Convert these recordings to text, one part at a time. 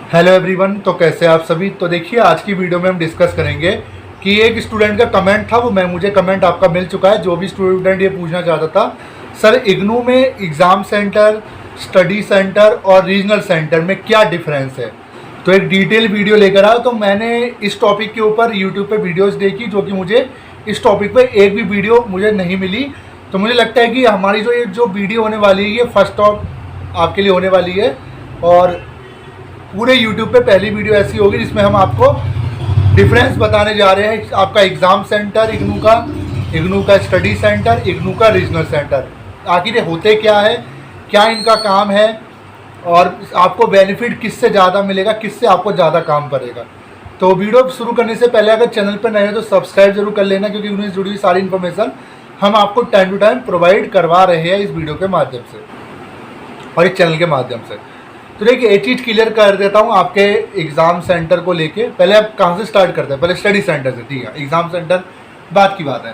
Hello everyone. तो कैसे आप सभी। तो देखिए आज की वीडियो में हम डिस्कस करेंगे कि एक स्टूडेंट का कमेंट था, वो मुझे कमेंट आपका मिल चुका है। जो भी स्टूडेंट ये पूछना चाहता था, सर इग्नू में एग्ज़ाम सेंटर, स्टडी सेंटर और रीजनल सेंटर में क्या डिफरेंस है, तो एक डिटेल वीडियो लेकर आया। तो मैंने इस टॉपिक के ऊपर यूट्यूब पे वीडियोस देखी, जो कि मुझे इस टॉपिक पे एक भी वीडियो मुझे नहीं मिली। तो मुझे लगता है कि हमारी जो वीडियो होने वाली है, ये फर्स्ट टॉप आपके लिए होने वाली है और पूरे YouTube पे पहली वीडियो ऐसी होगी जिसमें हम आपको डिफरेंस बताने जा रहे हैं। आपका एग्ज़ाम सेंटर इग्नू का स्टडी सेंटर, इग्नू का रीजनल सेंटर, आखिर ये होते क्या है, क्या इनका काम है और आपको बेनिफिट किससे ज़्यादा मिलेगा, किससे आपको ज़्यादा काम पड़ेगा। तो वीडियो शुरू करने से पहले अगर चैनल पर नए हैं तो सब्सक्राइब जरूर कर लेना, क्योंकि उन्हें जुड़ी हुई सारी इन्फॉर्मेशन हम आपको टाइम टू टाइम प्रोवाइड करवा रहे हैं इस वीडियो के माध्यम से और इस चैनल के माध्यम से। तो देखिए एक चीज़ क्लियर कर देता हूँ आपके एग्ज़ाम सेंटर को लेके। पहले आप कहाँ से स्टार्ट करते हैं, पहले स्टडी सेंटर से, ठीक है। एग्ज़ाम सेंटर बात की बात है,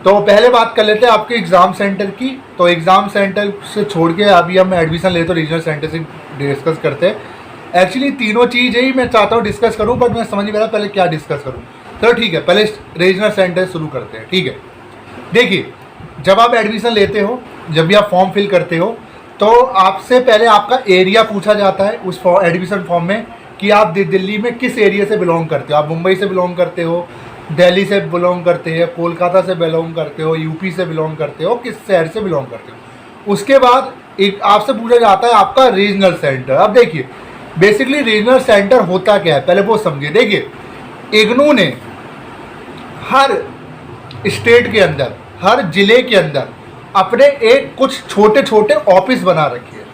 तो पहले बात कर लेते हैं आपके एग्ज़ाम सेंटर की। तो एग्ज़ाम सेंटर से छोड़ के अभी हम एडमिशन लेते तो रीजनल सेंटर से डिस्कस करते हैं। एक्चुअली तीनों चीज़ ही मैं चाहता हूँ डिस्कस करूँ, बट मैं समझ नहीं पा रहा पहले क्या डिस्कस करूँ। तो ठीक है, पहले रीजनल सेंटर शुरू करते हैं, ठीक है। देखिए जब आप एडमिशन लेते हो, जब भी आप फॉर्म फिल करते हो, तो आपसे पहले आपका एरिया पूछा जाता है उस एडमिशन फॉर्म में कि आप दिल्ली में किस एरिया से बिलोंग करते हो। आप मुंबई से बिलोंग करते हो, दिल्ली से बिलोंग करते हैं, कोलकाता से बिलोंग करते हो, यूपी से बिलोंग करते हो, किस शहर से बिलोंग करते हो। उसके बाद एक आपसे पूछा जाता है आपका रीजनल सेंटर। अब देखिए बेसिकली रीजनल सेंटर होता क्या है, पहले वो समझिए। देखिए इग्नू ने हर स्टेट के अंदर, हर जिले के अंदर अपने एक कुछ छोटे छोटे ऑफिस बना रखे हैं।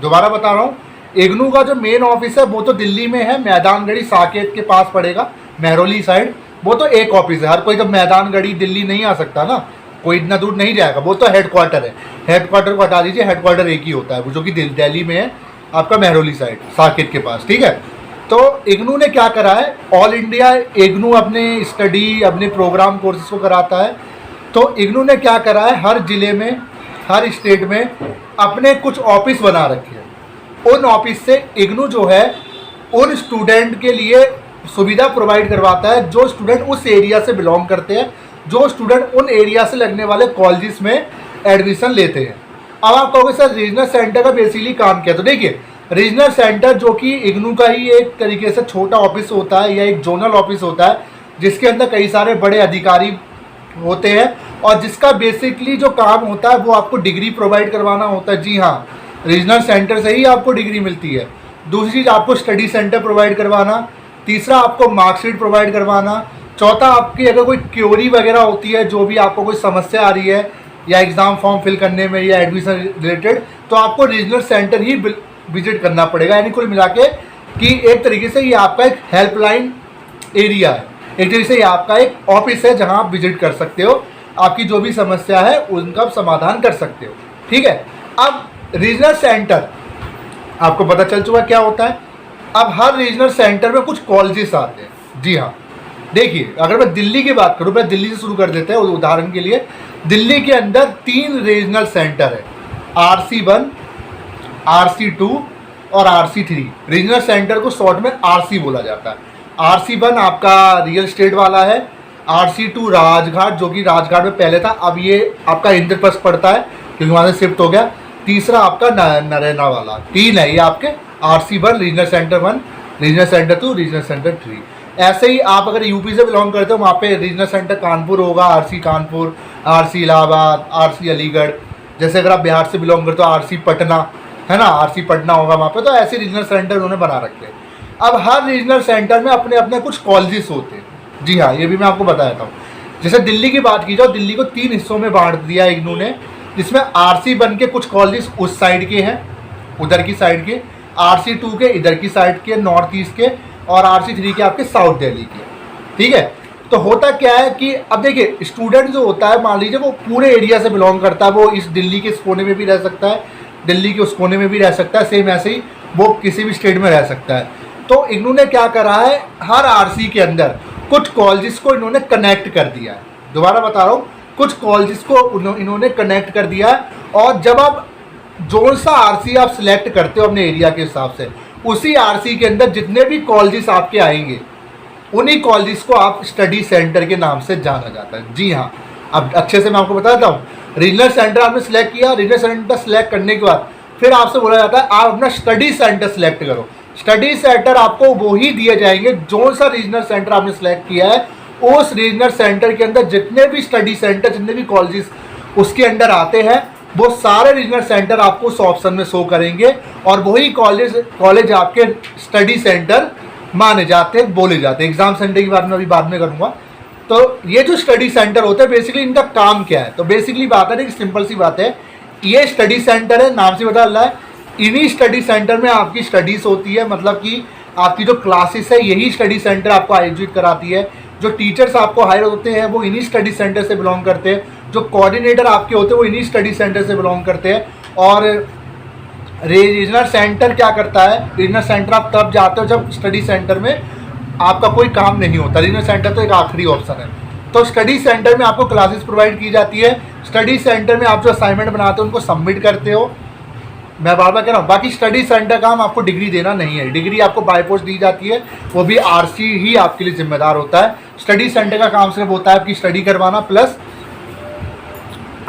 दोबारा बता रहा हूँ, इग्नू का जो मेन ऑफिस है वो तो दिल्ली में है, मैदानगढ़ी साकेत के पास पड़ेगा, महरौली साइड। वो तो एक ऑफिस है, हर कोई जब मैदानगढ़ी दिल्ली नहीं आ सकता ना, कोई इतना दूर नहीं जाएगा, वो तो हेडक्वार्टर है। हेडक्वार्टर को हटा दीजिए, हेडक्वार्टर एक ही होता है, वो जो कि दिल्ली में है, आपका महरौली साइड साकेत के पास, ठीक है। तो इग्नू ने क्या करा है, ऑल इंडिया इग्नू अपने स्टडी, अपने प्रोग्राम कोर्सेज को कराता है। तो इग्नू ने क्या करा है, हर जिले में, हर स्टेट में अपने कुछ ऑफिस बना रखे हैं। उन ऑफिस से इग्नू जो है उन स्टूडेंट के लिए सुविधा प्रोवाइड करवाता है जो स्टूडेंट उस एरिया से बिलोंग करते हैं, जो स्टूडेंट उन एरिया से लगने वाले कॉलेजेस में एडमिशन लेते हैं। अब आप कहोगे सर रीजनल सेंटर का बेसिकली काम क्या है, तो देखिए रीजनल सेंटर जो कि इग्नू का ही एक तरीके से छोटा ऑफिस होता है या एक जोनल ऑफिस होता है, जिसके अंदर कई सारे बड़े अधिकारी होते हैं और जिसका बेसिकली जो काम होता है वो आपको डिग्री प्रोवाइड करवाना होता है। जी हाँ, रीजनल सेंटर से ही आपको डिग्री मिलती है। दूसरी चीज़ आपको स्टडी सेंटर प्रोवाइड करवाना, तीसरा आपको मार्कशीट प्रोवाइड करवाना, चौथा आपकी अगर कोई क्वेरी वगैरह होती है, जो भी आपको कोई समस्या आ रही है या एग्ज़ाम फॉर्म फिल करने में या एडमिशन रिलेटेड, तो आपको रीजनल सेंटर ही विजिट करना पड़ेगा। यानी कुल मिला के कि एक तरीके से ये आपका एक हेल्पलाइन एरिया है, एक तरीके से आपका एक ऑफिस है जहां आप विजिट कर सकते हो, आपकी जो भी समस्या है उनका समाधान कर सकते हो, ठीक है। अब रीजनल सेंटर आपको पता चल चुका क्या होता है। अब हर रीजनल सेंटर में कुछ कॉलेजेस आते हैं। जी हाँ, देखिए अगर मैं दिल्ली की बात करूँ, मैं दिल्ली से शुरू कर देते हैं उदाहरण के लिए। दिल्ली के अंदर 3 रीजनल सेंटर है, RC1, RC2 और RC3। रीजनल सेंटर को शॉर्ट में RC बोला जाता है। RC1 आपका रियल स्टेट वाला है, RC2 राजघाट, जो कि राजघाट में पहले था, अब ये आपका इंद्रप्रस्थ पड़ता है क्योंकि वहाँ से शिफ्ट हो गया। तीसरा आपका नरैना वाला। 3 है ये आपके, RC1 regional centre 1, regional centre 2, regional centre 3। ऐसे ही आप अगर यूपी से बिलोंग करते हो, वहाँ पे रीजनल सेंटर कानपुर होगा, RC Kanpur, RC Allahabad, RC Aligarh. जैसे अगर आप बिहार से बिलोंग करते हो, RC पटना है ना, RC पटना होगा वहाँ पे। तो ऐसे रीजनल सेंटर उन्होंने बना रखे हैं। अब हर रीजनल सेंटर में अपने अपने कुछ कॉलेजेस होते हैं। जी हाँ, ये भी मैं आपको बताया था। जैसे दिल्ली की बात की जाओ, दिल्ली को 3 हिस्सों में बांट दिया इग्नू ने, जिसमें RC1 के कुछ कॉलेजेस उस साइड के हैं, उधर की साइड के, RC2 के इधर की साइड के, नॉर्थ ईस्ट के, और RC3 के आपके साउथ दिल्ली के, ठीक है। तो होता क्या है कि अब देखिए स्टूडेंट जो होता है, मान लीजिए वो पूरे एरिया से बिलोंग करता है, वो इस दिल्ली के इस कोने में भी रह सकता है, दिल्ली के उस कोने में भी रह सकता है, सेम ऐसे ही वो किसी भी स्टेट में रह सकता है। तो इग्नू ने क्या करा है, हर RC के अंदर कुछ कॉलेजेस को इन्होंने कनेक्ट कर दिया है। दोबारा बता रहा हूँ, कुछ कॉलेजेस को इन्होंने कनेक्ट कर दिया है। और जब आप जोन सा RC आप सिलेक्ट करते हो अपने एरिया के हिसाब से, उसी आरसी के अंदर जितने भी कॉलेजेस आपके आएंगे उन्हीं कॉलेजेस को आप स्टडी सेंटर के नाम से जाना जाता है। जी हाँ, अब अच्छे से मैं आपको बताता हूँ। रीजनल सेंटर आपने सिलेक्ट किया, रीजनल सेंटर सिलेक्ट करने के बाद फिर आपसे बोला जाता है आप अपना स्टडी सेंटर सिलेक्ट करो। स्टडी सेंटर आपको वो ही दिए जाएंगे जो सा रीजनल सेंटर आपने सिलेक्ट किया है, उस रीजनल सेंटर के अंदर जितने भी स्टडी सेंटर, जितने भी कॉलेजेस उसके अंदर आते हैं, वो सारे रीजनल सेंटर आपको उस ऑप्शन में शो करेंगे और वही कॉलेज आपके स्टडी सेंटर माने जाते हैं, बोले जाते हैं। एग्जाम सेंटर की बात मैं अभी बाद में करूँगा। तो ये जो स्टडी सेंटर होते हैं बेसिकली इनका काम क्या है, तो बेसिकली बात है कि सिंपल सी बात है, ये स्टडी सेंटर है, नाम से पता चल रहा है। इन्हीं स्टडी सेंटर में आपकी स्टडीज़ होती है, मतलब कि आपकी जो क्लासेस है यही स्टडी सेंटर आपको आयोजित कराती है। जो टीचर्स आपको हायर होते हैं वो इन्हीं स्टडी सेंटर से बिलोंग करते हैं, जो कोऑर्डिनेटर आपके होते हैं वो इन्हीं स्टडी सेंटर से बिलोंग करते हैं। और रीजनल सेंटर क्या करता है, रीजनल सेंटर आप तब जाते हो जब स्टडी सेंटर में आपका कोई काम नहीं होता। रीजनल सेंटर तो एक आखिरी ऑप्शन है। तो स्टडी सेंटर में आपको क्लासेस प्रोवाइड की जाती है, स्टडी सेंटर में आप जो असाइनमेंट बनाते हो उनको सबमिट करते हो। मैं बार बार कह रहा हूँ, बाकी स्टडी सेंटर का हम आपको डिग्री देना नहीं है, डिग्री आपको बाय पोस्ट दी जाती है, वो भी आरसी ही आपके लिए जिम्मेदार होता है। स्टडी सेंटर का काम सिर्फ होता है आपकी स्टडी करवाना प्लस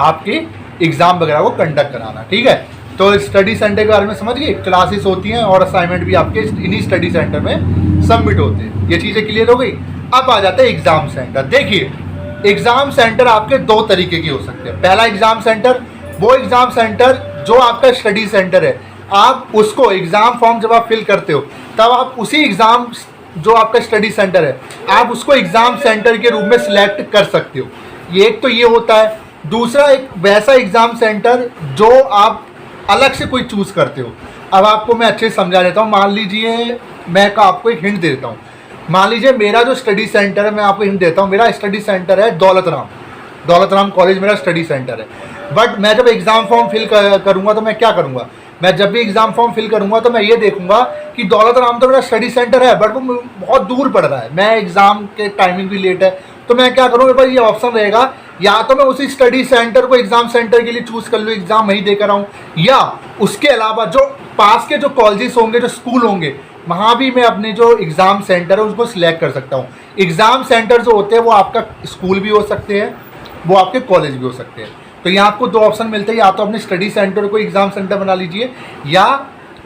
आपकी एग्जाम वगैरह को कंडक्ट कराना। ठीक है, तो स्टडी सेंटर के बारे में समझ गए, क्लासेस होती हैं और असाइनमेंट भी आपके इन्हीं स्टडी सेंटर में सबमिट होते हैं। ये चीज़ें क्लियर हो गई। अब आ जाते हैं एग्जाम सेंटर। देखिए, एग्जाम सेंटर आपके दो तरीके की हो सकते हैं। पहला एग्जाम सेंटर, वो एग्जाम सेंटर जो आपका स्टडी सेंटर है, आप उसको एग्जाम फॉर्म जब आप फिल करते हो तब आप उसी एग्जाम जो आपका स्टडी सेंटर है आप उसको एग्जाम सेंटर के रूप में सिलेक्ट कर सकते हो। ये एक तो ये होता है। दूसरा एक वैसा एग्जाम सेंटर जो आप अलग से कोई चूज करते हो। अब आपको मैं अच्छे से समझा देता हूँ। मान लीजिए मैं आपको एक हिंट देता हूँ। मान लीजिए मेरा जो स्टडी सेंटर है, मैं आपको हिंट देता हूँ, मेरा स्टडी सेंटर है दौलत राम कॉलेज मेरा स्टडी सेंटर है। बट मैं जब एग्ज़ाम फॉर्म फिल करूँगा तो मैं क्या करूँगा, मैं जब भी एग्ज़ाम फॉर्म फिल करूँगा तो मैं ये देखूँगा कि दौलत राम तो मेरा स्टडी सेंटर है बट वो बहुत दूर पड़ रहा है, मैं एग्ज़ाम के टाइमिंग भी लेट है, तो मैं क्या करूँगा, मेरे पास ये ऑप्शन रहेगा, या तो मैं उसी स्टडी सेंटर को एग्ज़ाम सेंटर के लिए चूज़ कर लूँ, एग्ज़ाम वहीं देकर आऊँ, या उसके अलावा जो पास के जो कॉलेजेस होंगे, जो स्कूल होंगे, वहाँ भी मैं अपने जो एग्ज़ाम सेंटर है उसको सिलेक्ट कर सकता हूँ। एग्ज़ाम सेंटर जो होते हैं वो आपका स्कूल भी हो सकते हैं, वो आपके कॉलेज भी हो सकते हैं। तो यहाँ आपको दो ऑप्शन मिलते हैं, या तो अपने स्टडी सेंटर को एग्ज़ाम सेंटर बना लीजिए, या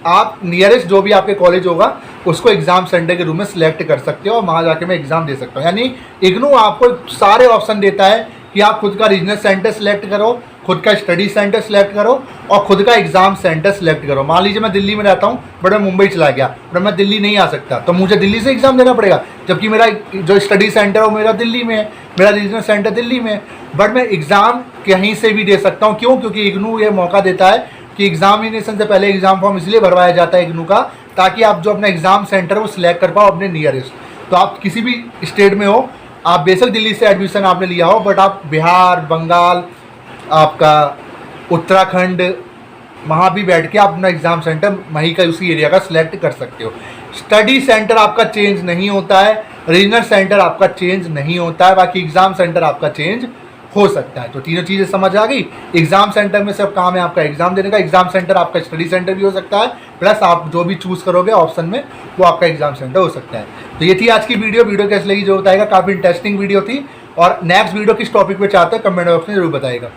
आप नियरेस्ट जो भी आपके कॉलेज होगा उसको एग्ज़ाम सेंटर के रूप में सिलेक्ट कर सकते हो और वहाँ जाके मैं एग्ज़ाम दे सकता हूँ। यानी इग्नू आपको सारे ऑप्शन देता है कि आप खुद का रीजनल सेंटर सिलेक्ट करो, खुद का स्टडी सेंटर सिलेक्ट करो और खुद का एग्ज़ाम सेंटर सिलेक्ट करो। मान लीजिए मैं दिल्ली में रहता हूँ बट मैं मुंबई चला गया, बट मैं दिल्ली नहीं आ सकता, तो मुझे दिल्ली से एग्ज़ाम देना पड़ेगा, जबकि मेरा जो स्टडी सेंटर है वो मेरा दिल्ली में है, मेरा रीजनल सेंटर दिल्ली में है, बट मैं एग्ज़ाम कहीं से भी दे सकता हूँ। क्यों? क्योंकि इग्नू ये मौका देता है कि एग्जामिनेशन से पहले एग्ज़ाम फॉर्म इसलिए भरवाया जाता है इग्नू का, ताकि आप जो अपना एग्ज़ाम सेंटर वो सिलेक्ट कर पाओ अपने नियरेस्ट। तो आप किसी भी स्टेट में हो, आप बेशक दिल्ली से एडमिशन आपने लिया हो, बट आप बिहार, बंगाल, आपका उत्तराखंड, वहाँ भी बैठ के आप अपना एग्ज़ाम सेंटर वहीं का उसी एरिया का सिलेक्ट कर सकते हो। स्टडी सेंटर आपका चेंज नहीं होता है, रीजनल सेंटर आपका चेंज नहीं होता है, बाकी एग्ज़ाम सेंटर आपका चेंज हो सकता है। तो तीनों चीज़ें समझ आ गई। एग्ज़ाम सेंटर में सिर्फ काम है आपका एग्ज़ाम देने का, एग्ज़ाम सेंटर आपका स्टडी सेंटर भी हो सकता है, प्लस आप जो भी चूज़ करोगे ऑप्शन में वो आपका एग्ज़ाम सेंटर हो सकता है। तो ये थी आज की वीडियो कैसी लगी जो बताएगा, काफ़ी इंटरेस्टिंग वीडियो थी। और नेक्स्ट वीडियो किस टॉपिक पे चाहते हैं कमेंट बॉक्स में जरूर बताएगा।